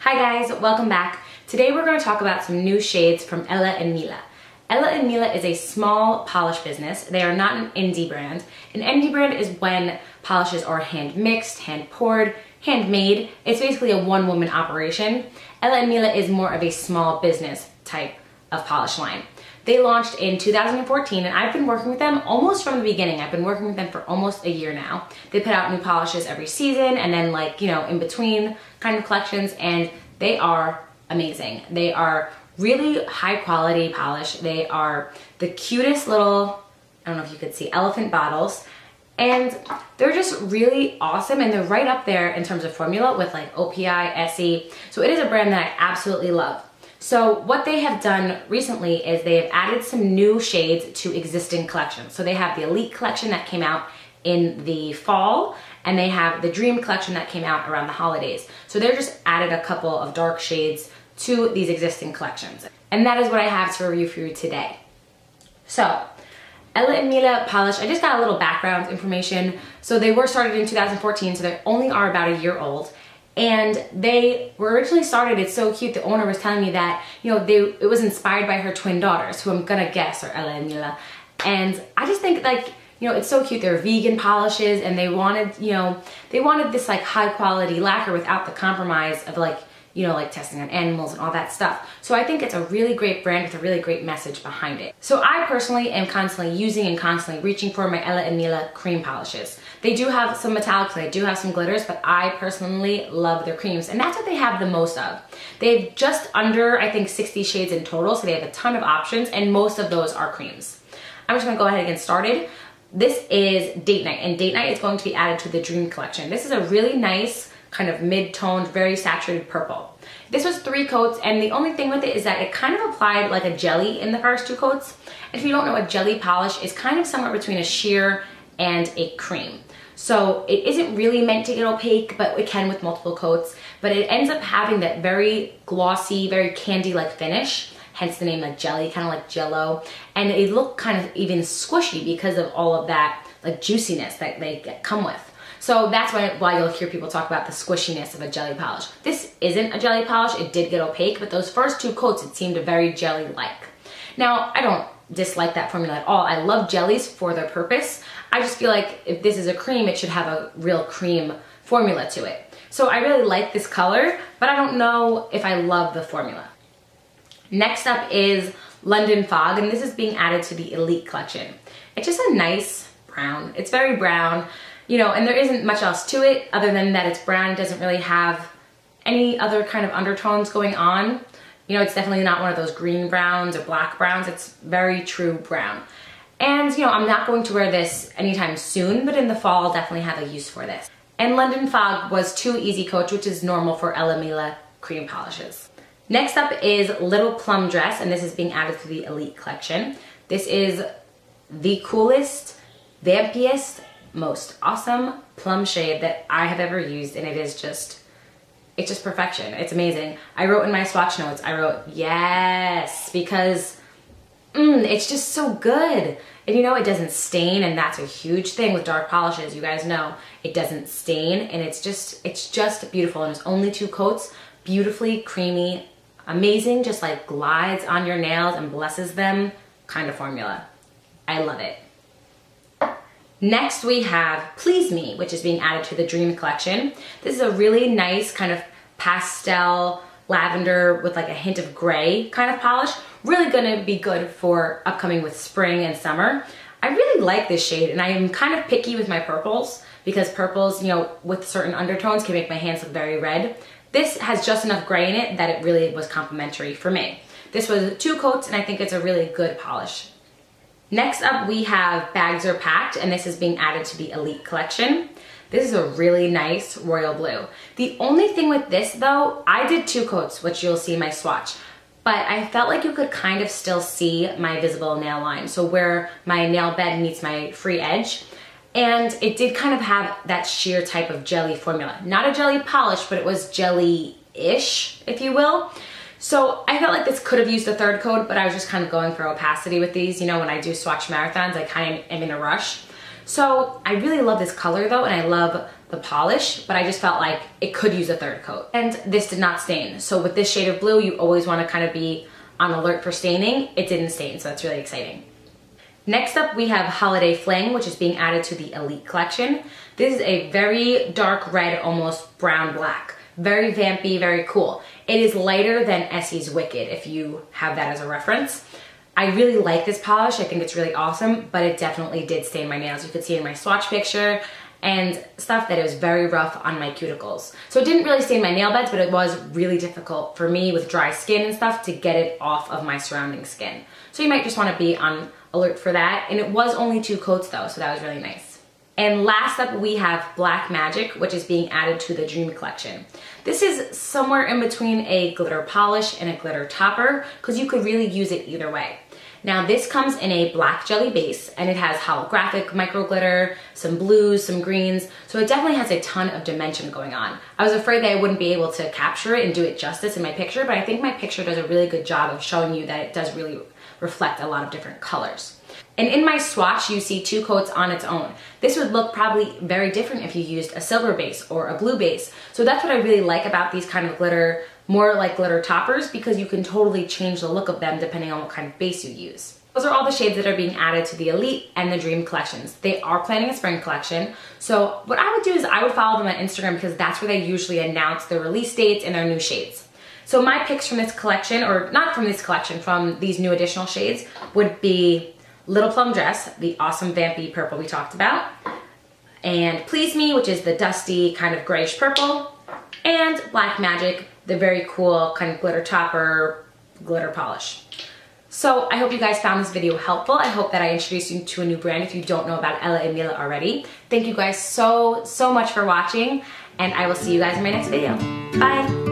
Hi guys, welcome back. Today we're going to talk about some new shades from Ella and Mila. Ella and Mila is a small polish business. They are not an indie brand. An indie brand is when polishes are hand mixed, hand poured, handmade. It's basically a one-woman operation. Ella and Mila is more of a small business type of polish line. They launched in 2014 and I've been working with them almost from the beginning. I've been working with them for almost a year now. They put out new polishes every season and then in between kind of collections, and they are amazing. They are really high quality polish. They are the cutest little, I don't know if you could see, elephant bottles. And they're just really awesome, and they're right up there in terms of formula with like OPI, Essie. So it is a brand that I absolutely love. So what they have done recently is they have added some new shades to existing collections. So they have the Elite collection that came out in the fall, and they have the Dream collection that came out around the holidays. So they're just added a couple of dark shades to these existing collections. And that is what I have to review for you today. So Ella and Mila polish, I just got a little background information. So they were started in 2014, so they only are about a year old. And they were originally started, it's so cute, the owner was telling me that, it was inspired by her twin daughters, who I'm gonna guess are Ella and Mila. And I just think it's so cute. They're vegan polishes, and they wanted this like high quality lacquer without the compromise of testing on animals and all that stuff. So I think it's a really great brand with a really great message behind it. So I personally am constantly using and constantly reaching for my Ella and Mila cream polishes. They do have some metallics, they do have some glitters, but I personally love their creams, and that's what they have the most of. They've just under, I think, 60 shades in total, so they have a ton of options, and most of those are creams. I'm just gonna go ahead and get started. This is Date Night, and Date Night is going to be added to the Dream collection. This is a really nice, kind of mid-toned, very saturated purple. This was 3 coats, and the only thing with it is that it kind of applied like a jelly in the first 2 coats. And if you don't know, a jelly polish is kind of somewhere between a sheer and a cream. So it isn't really meant to get opaque, but it can with multiple coats. But it ends up having that very glossy, very candy-like finish, hence the name like jelly, kind of like Jello. And it look kind of even squishy because of all of that like juiciness that they come with. So that's why you'll hear people talk about the squishiness of a jelly polish. This isn't a jelly polish, it did get opaque, but those first 2 coats, it seemed very jelly-like. Now, I don't dislike that formula at all. I love jellies for their purpose. I just feel like if this is a cream, it should have a real cream formula to it. So I really like this color, but I don't know if I love the formula. Next up is London Fog, and this is being added to the Elite collection. It's just a nice brown. It's very brown. And there isn't much else to it other than that it's brown. It doesn't really have any other kind of undertones going on. It's definitely not one of those green browns or black browns. It's very true brown. And, I'm not going to wear this anytime soon, but in the fall, I'll definitely have a use for this. And London Fog was 2 easy coats, which is normal for Ella Mila cream polishes. Next up is Little Plum Dress, and this is being added to the Elite collection. This is the coolest, vampiest, most awesome plum shade that I have ever used, and it's just perfection. It's amazing. I wrote in my swatch notes, I wrote yes, because it's just so good. And it doesn't stain, and that's a huge thing with dark polishes. You guys know it doesn't stain, and it's just beautiful. And it's only 2 coats, beautifully creamy, amazing, just like glides on your nails and blesses them kind of formula. I love it. Next we have Please Me, which is being added to the Dream collection. This is a really nice kind of pastel lavender with like a hint of gray kind of polish. Really gonna be good for upcoming with spring and summer. I really like this shade, and I am kind of picky with my purples because purples, with certain undertones can make my hands look very red. This has just enough gray in it that it really was complimentary for me. This was 2 coats, and I think it's a really good polish. Next up we have Bags Are Packed, and this is being added to the Elite collection. This is a really nice royal blue. The only thing with this though, I did 2 coats, which you'll see in my swatch, but I felt like you could kind of still see my visible nail line. So where my nail bed meets my free edge. And it did kind of have that sheer type of jelly formula. Not a jelly polish, but it was jelly-ish, if you will. So I felt like this could have used a 3rd coat, but I was just kind of going for opacity with these. When I do swatch marathons, I kind of am in a rush. So I really love this color though, and I love the polish, but I just felt like it could use a third coat. And this did not stain. So with this shade of blue, you always want to kind of be on alert for staining. It didn't stain, so that's really exciting. Next up, we have Holiday Fling, which is being added to the Elite collection. This is a very dark red, almost brown black. Very vampy, very cool. It is lighter than Essie's Wicked, if you have that as a reference. I really like this polish. I think it's really awesome, but it definitely did stain my nails. You could see in my swatch picture and stuff that it was very rough on my cuticles. So it didn't really stain my nail beds, but it was really difficult for me with dry skin and stuff to get it off of my surrounding skin. So you might just want to be on alert for that. And it was only 2 coats though, so that was really nice. And last up, we have Black Magic, which is being added to the Dream collection. This is somewhere in between a glitter polish and a glitter topper, because you could really use it either way. Now this comes in a black jelly base, and it has holographic micro glitter, some blues, some greens, so it definitely has a ton of dimension going on. I was afraid that I wouldn't be able to capture it and do it justice in my picture, but I think my picture does a really good job of showing you that it does really reflect a lot of different colors. And in my swatch, you see 2 coats on its own. This would look probably very different if you used a silver base or a blue base. So that's what I really like about these kind of glitter, more like glitter toppers, because you can totally change the look of them depending on what kind of base you use. Those are all the shades that are being added to the Elite and the Dream collections. They are planning a spring collection. So what I would do is I would follow them on Instagram, because that's where they usually announce their release dates and their new shades. So my picks from this collection, or not from this collection, from these new additional shades, would be Little Plum Dress, the awesome vampy purple we talked about, and Please Me, which is the dusty kind of grayish purple, and Black Magic, the very cool kind of glitter topper, glitter polish. So I hope you guys found this video helpful. I hope that I introduced you to a new brand if you don't know about Ella and Mila already. Thank you guys so much for watching, and I will see you guys in my next video. Bye!